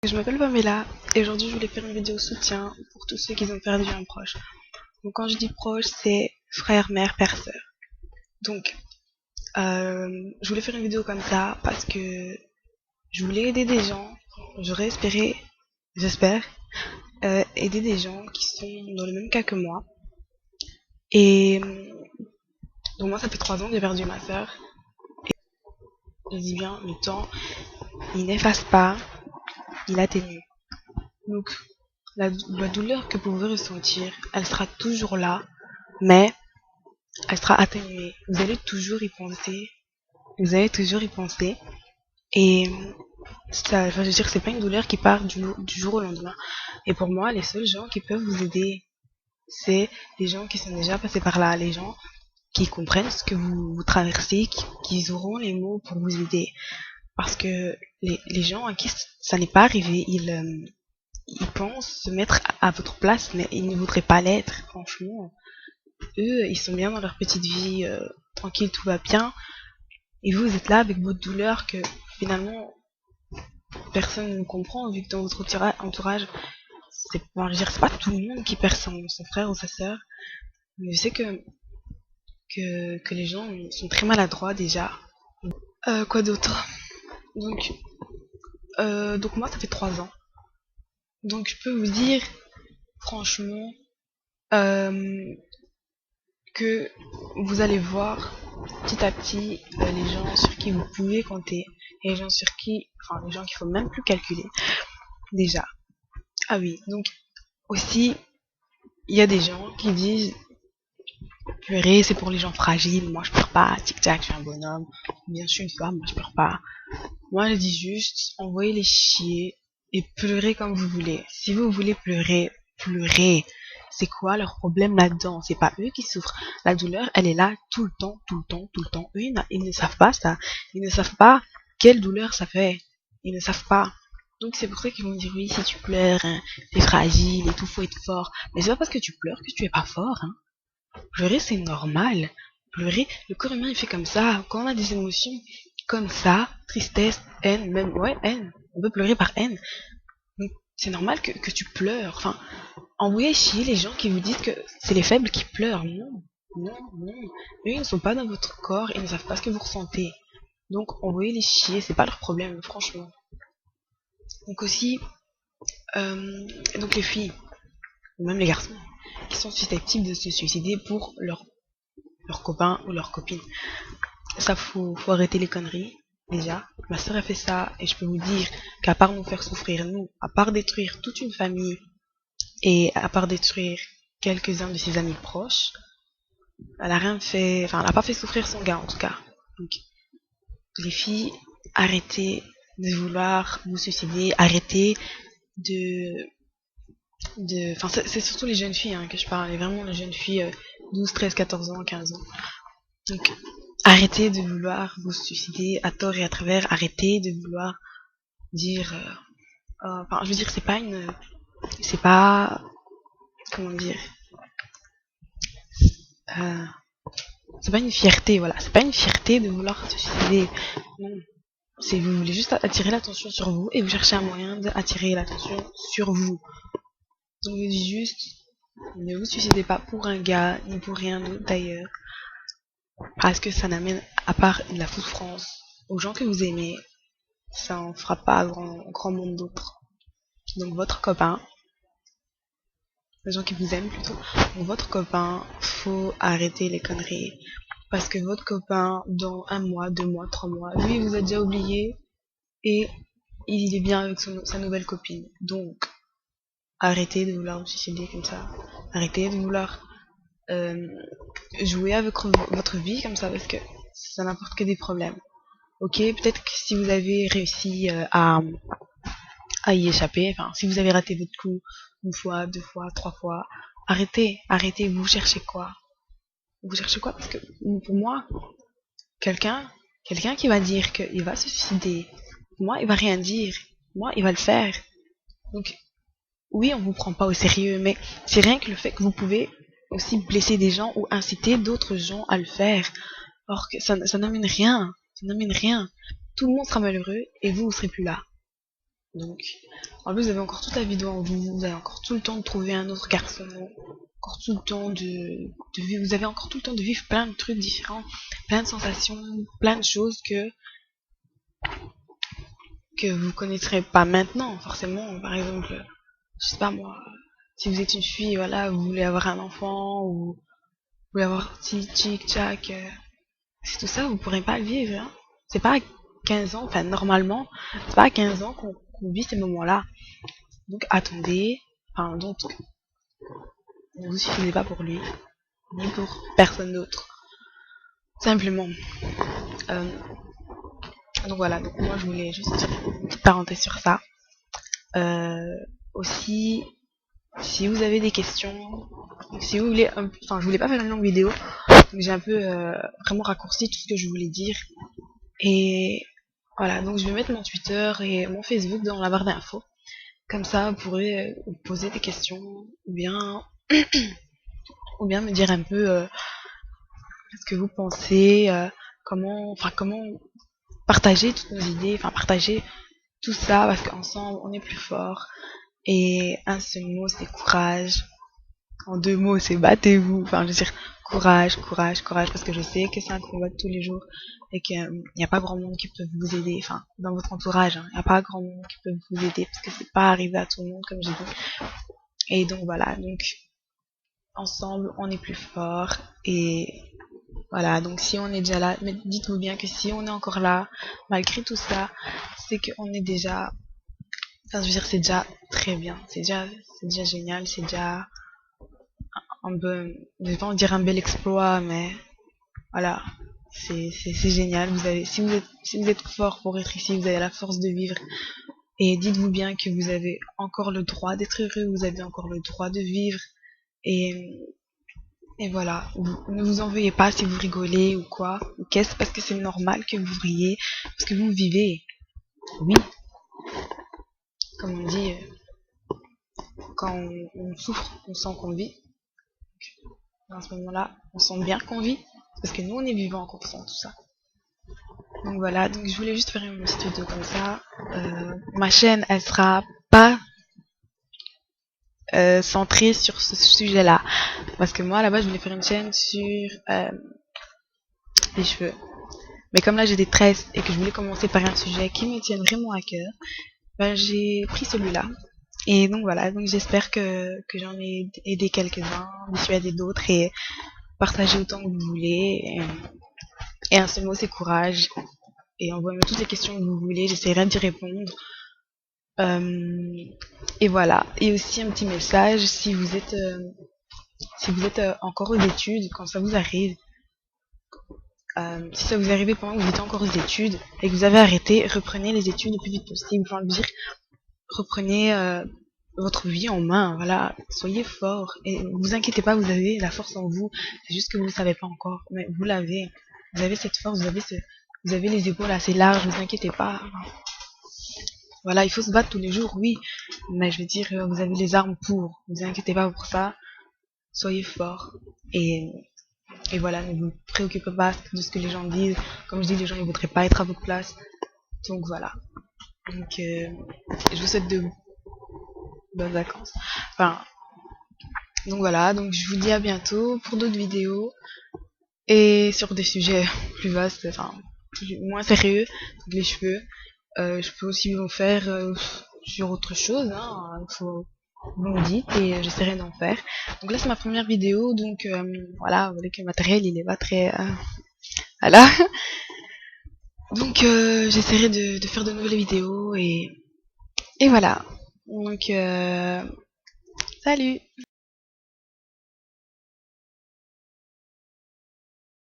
Je m'appelle Pamela et aujourd'hui je voulais faire une vidéo soutien pour tous ceux qui ont perdu un proche. Donc quand je dis proche, c'est frère, mère, père, sœur. Donc je voulais faire une vidéo comme ça parce que je voulais aider des gens. J'aurais espéré, j'espère, aider des gens qui sont dans le même cas que moi. Et donc moi ça fait 3 ans que j'ai perdu ma sœur. Je dis bien, le temps, il n'efface pas, il atténue. Donc la douleur que vous pouvez ressentir, elle sera toujours là, mais elle sera atténuée. Vous allez toujours y penser. Vous allez toujours y penser. Et ça, enfin, je veux dire, c'est pas une douleur qui part du jour au lendemain. Et pour moi, les seuls gens qui peuvent vous aider, c'est les gens qui sont déjà passés par là, les gens qui comprennent ce que vous traversez, qui auront les mots pour vous aider. Parce que les gens à qui ça n'est pas arrivé, ils pensent se mettre à votre place, mais ils ne voudraient pas l'être, franchement. Eux, ils sont bien dans leur petite vie, tranquille, tout va bien. Et vous êtes là avec votre douleur que finalement personne ne comprend, vu que dans votre entourage, c'est pas tout le monde qui perd son frère ou sa sœur. Mais je sais que les gens sont très maladroits déjà. Quoi d'autre? Donc, donc moi ça fait 3 ans. Donc je peux vous dire franchement euh, que vous allez voir petit à petit les gens sur qui vous pouvez compter et les gens sur qui, enfin les gens qu'il faut même plus calculer déjà. Ah oui, donc aussi il y a des gens qui disent pleurer c'est pour les gens fragiles, moi je pleure pas, tic tac je suis un bonhomme, bien je suis une femme, moi je pleure pas. Moi je dis juste envoyez les chier et pleurez comme vous voulez. Si vous voulez pleurer, pleurez. C'est quoi leur problème là-dedans? C'est pas eux qui souffrent. La douleur, elle est là tout le temps, tout le temps, tout le temps. Eux, ils ne savent pas ça. Ils ne savent pas quelle douleur ça fait. Ils ne savent pas. Donc c'est pour ça qu'ils vont me dire oui, si tu pleures, hein, t'es fragile et tout, faut être fort. Mais c'est pas parce que tu pleures que tu es pas fort, hein. Pleurer, c'est normal. Pleurer, le corps humain, il fait comme ça. Quand on a des émotions comme ça, tristesse, haine, même, ouais, haine. On peut pleurer par haine. Donc, c'est normal que tu pleures. Enfin, envoyez chier les gens qui vous disent que c'est les faibles qui pleurent. Non, non, non. Eux, ils ne sont pas dans votre corps, ils ne savent pas ce que vous ressentez. Donc, envoyez les chier, c'est pas leur problème, franchement. Donc aussi, euh, donc les filles, ou même les garçons, qui sont susceptibles de se suicider pour leur copain ou leur copine. Ça, faut arrêter les conneries, déjà. Ma soeur a fait ça, et je peux vous dire qu'à part nous faire souffrir, nous, à part détruire toute une famille, et à part détruire quelques-uns de ses amis proches, elle a rien fait, enfin, elle a pas fait souffrir son gars, en tout cas. Donc, les filles, arrêtez de vouloir vous suicider, arrêtez de, enfin, c'est surtout les jeunes filles, hein, que je parle, et vraiment les jeunes filles, 12, 13, 14 ans, 15 ans. Donc, arrêtez de vouloir vous suicider à tort et à travers. Arrêtez de vouloir dire. Enfin, je veux dire, c'est pas une. C'est pas. Comment dire. euh, c'est pas une fierté, voilà. C'est pas une fierté de vouloir se suicider. Non. C'est vous voulez juste attirer l'attention sur vous et vous cherchez un moyen d'attirer l'attention sur vous. Donc, je dis juste. Ne vous suicidez pas pour un gars, ni pour rien d'autre d'ailleurs. Parce que ça n'amène, à part de la souffrance, aux gens que vous aimez, ça en fera pas grand monde d'autres. Donc votre copain, les gens qui vous aiment plutôt, donc votre copain, faut arrêter les conneries. Parce que votre copain, dans 1 mois, 2 mois, 3 mois, lui, il vous a déjà oublié et il est bien avec sa nouvelle copine. Donc, arrêtez de vouloir vous suicider comme ça. Arrêtez de vouloir euh, jouer avec votre vie comme ça parce que ça n'apporte que des problèmes. Ok, peut-être que si vous avez réussi à y échapper. Enfin, si vous avez raté votre coup 1 fois, 2 fois, 3 fois, arrêtez, vous cherchez quoi? Vous cherchez quoi? Parce que pour moi, quelqu'un, quelqu'un qui va dire qu'il va se suicider, moi, il va rien dire. Moi, il va le faire. Donc, oui, on vous prend pas au sérieux, mais c'est rien que le fait que vous pouvez aussi blesser des gens ou inciter d'autres gens à le faire. Or que ça n'amène rien. Ça n'amène rien. Tout le monde sera malheureux et vous serez plus là. Donc, en plus, vous avez encore toute la vie devant vous, vous avez encore tout le temps de trouver un autre garçon, encore tout le temps de vivre, vous avez encore tout le temps de vivre plein de trucs différents, plein de sensations, plein de choses que vous connaîtrez pas maintenant, forcément. Par exemple, je sais pas moi, si vous êtes une fille, voilà, vous voulez avoir un enfant, ou vous voulez avoir petit tchic tchac, c'est tout ça, vous pourrez pas le vivre, hein. C'est pas à 15 ans, enfin, normalement, c'est pas à 15 ans qu'on vit ces moments-là. Donc, attendez, enfin, donc, ne vous suffisez pas pour lui, ni pour personne d'autre. Simplement. Euh, donc voilà, donc moi je voulais juste dire une petite parenthèse sur ça. Euh, Aussi, si vous avez des questions, si vous voulez, enfin je voulais pas faire une longue vidéo, donc j'ai un peu vraiment raccourci tout ce que je voulais dire. Et voilà, donc je vais mettre mon Twitter et mon Facebook dans la barre d'infos. Comme ça, vous pourrez vous poser des questions ou bien, ou bien me dire un peu ce que vous pensez, comment partager toutes nos idées, enfin partager tout ça parce qu'ensemble on est plus fort. Et un seul mot c'est courage. En deux mots c'est battez-vous. Enfin je veux dire courage, courage, courage parce que je sais que c'est un combat de tous les jours et qu'il n'y a pas grand monde qui peut vous aider. Enfin dans votre entourage, hein, il n'y a pas grand monde qui peut vous aider parce que c'est pas arrivé à tout le monde comme j'ai dit. Et donc voilà, donc ensemble on est plus fort et voilà, donc si on est déjà là, mais dites-vous bien que si on est encore là, malgré tout ça, c'est qu'on est déjà, enfin je veux dire c'est déjà très bien, c'est déjà génial, c'est déjà un peu, je vais pas en dire un bel exploit, mais voilà, c'est génial. Vous avez, si vous êtes fort pour être ici, vous avez la force de vivre. Et dites-vous bien que vous avez encore le droit d'être heureux, vous avez encore le droit de vivre. Et Et voilà, ne vous en veuillez pas si vous rigolez ou quoi, ou qu'est-ce, parce que c'est normal que vous riez, parce que vous vivez. Oui, comme on dit, quand on souffre, on sent qu'on vit. Dans ce moment-là, on sent bien qu'on vit, parce que nous, on est vivant quand on sent tout ça. Donc voilà, donc je voulais juste faire une petite vidéo comme ça. Ma chaîne, elle sera pas centrée sur ce sujet-là, parce que moi, à la base, je voulais faire une chaîne sur les cheveux. Mais comme là j'ai des tresses et que je voulais commencer par un sujet qui me tient vraiment à cœur, ben, j'ai pris celui-là. Et donc voilà, donc j'espère que j'en ai aidé quelques-uns, dissuadé d'autres et partagé autant que vous voulez. Et un seul mot c'est courage. Et envoyez-moi toutes les questions que vous voulez, j'essaierai d'y répondre. Et voilà. Et aussi un petit message, si vous êtes encore aux études, quand ça vous arrive, si ça vous arrive pendant que vous êtes encore aux études et que vous avez arrêté, reprenez les études le plus vite possible. Enfin, dire, reprenez votre vie en main, voilà, soyez fort et vous inquiétez pas, vous avez la force en vous, c'est juste que vous ne savez pas encore, mais vous l'avez, vous avez cette force, vous avez les épaules assez larges, vous inquiétez pas, voilà, il faut se battre tous les jours, oui, mais je veux dire, vous avez les armes pour, vous inquiétez pas pour ça, soyez fort et voilà, ne vous préoccupez pas de ce que les gens disent, comme je dis, les gens ne voudraient pas être à votre place, donc voilà, donc je vous souhaite de bonnes vacances, enfin. Donc voilà, donc je vous dis à bientôt pour d'autres vidéos et sur des sujets plus vastes, enfin moins sérieux, donc les cheveux. Je peux aussi vous faire sur autre chose, hein, faut, vous me dites et j'essaierai d'en faire. Donc là c'est ma première vidéo, donc voilà, vous voyez que le matériel il est pas très... voilà. Donc j'essaierai de faire de nouvelles vidéos et voilà. Donc salut.